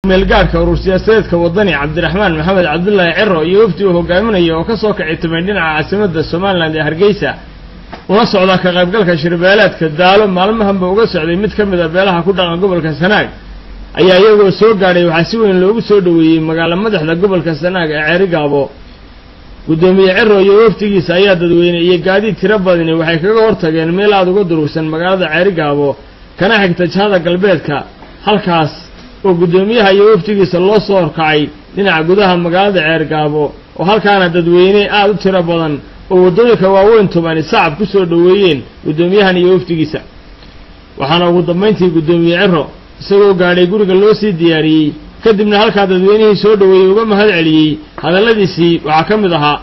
meelgaarka urur siyaasadeedka wadani Cabdiraxmaan Maxamed Cabdullaahi Ciro iyo wafdi uu hogaaminayo oo ka soo kacay dhinaca caasimadda Soomaaliland ee Hargeysa una socda ka qaybgalka shirbeelaadka daalo maalmahanba uga socday mid ka mid ah beelaha ku dhaqan gobolka Sanaag ayaa iyagoo soo gaaray waxa si weyn loogu soo dhaweeyay magaalada madaxda gobolka Sanaag ee Ceerigaabo gudoomiye Ciro iyo wafdigiisa ayaa dadweyne iyo gaadiid tiro badan waxay kaga hortageen meel aad uga durugsan magaalada Ceerigaabo kana xigta jihada galbeedka halkaas oo gudoomiyaha iyo wafdigiisa loo soo horkacay dhinaca gudaha magaalada Ceerigaabo oo halkaana dadweyne aad u tiro badan oo wadooyinka waaweyn tobani sacab ku soo dhaweeyeen gudoomiyahan iyo wafdigiisa waxaana ugu dambeyntii gudoomiye Ciro isagoo gaaray guriga loo sii diyaariyay kadibna halka dadweynihii soo dhaweeyay uga mahad celiyay hadaladiisii waxa ka mid ahaa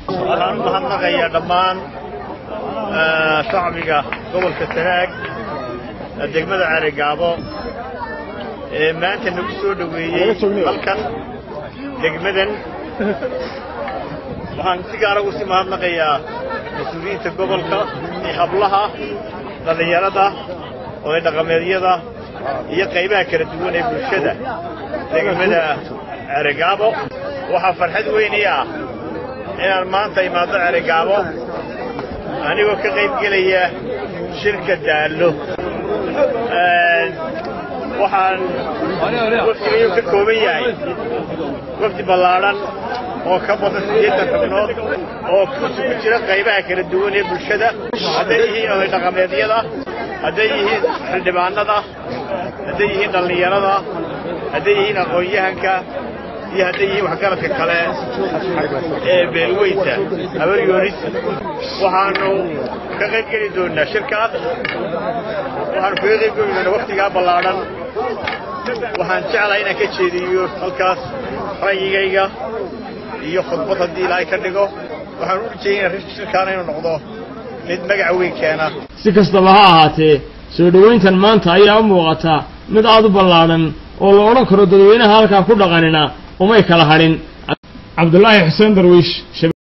waxaan mahadnaqayaa dhammaan shacbiga gobolka Sanaag degmada Ceerigaabo maanta nagu soo dhaweeyay halkan degmadan waxaan si gaar ah u sii mahadnaqayaa mas'uuliyiinta gobolka iyo hablaha dhalinyarada oo dhaqameedyada iyo qaybaha kala duwan ee bulshada degmada Ceerigaabo waxa farxad weyn ah inaan maanta imaado Ceerigaabo anigoo ka qayb galaya shirka daalo waxaan wafdiga ka kooban yahay wafdi ballaaran oo ka badan 8 xubnood oo ku jira qaybaha kala duwan ee bulshada haday yihiin dhaqameedyada haday yihiin xildhibaanada haday yihiin dhalinyarada haday yihiin aqoon-yahanka iyo haday yihiin waxgaradka kale ee beelweyta habaryoonis waxaanu ka qayb gali doonaa shirkaas waxaan ku qayb gali doonaa waqtiga ballaaran waxaan jeclahay inaan ka jeediyo halkaas ra'yigayga iyo khudbad haddii Ilaahay ka dhigo waxaan u jeedinayaa shirkaan inuu noqdo mid magac weyn keena si kastaba ha ahaatee soo dhaweyntan maanta ayaa u muuqata mid aad u ballaaran oo la oran karo dadweynaha halka ku dhaqanina umay kala harin Cabdullaahi Xuseen Darwiish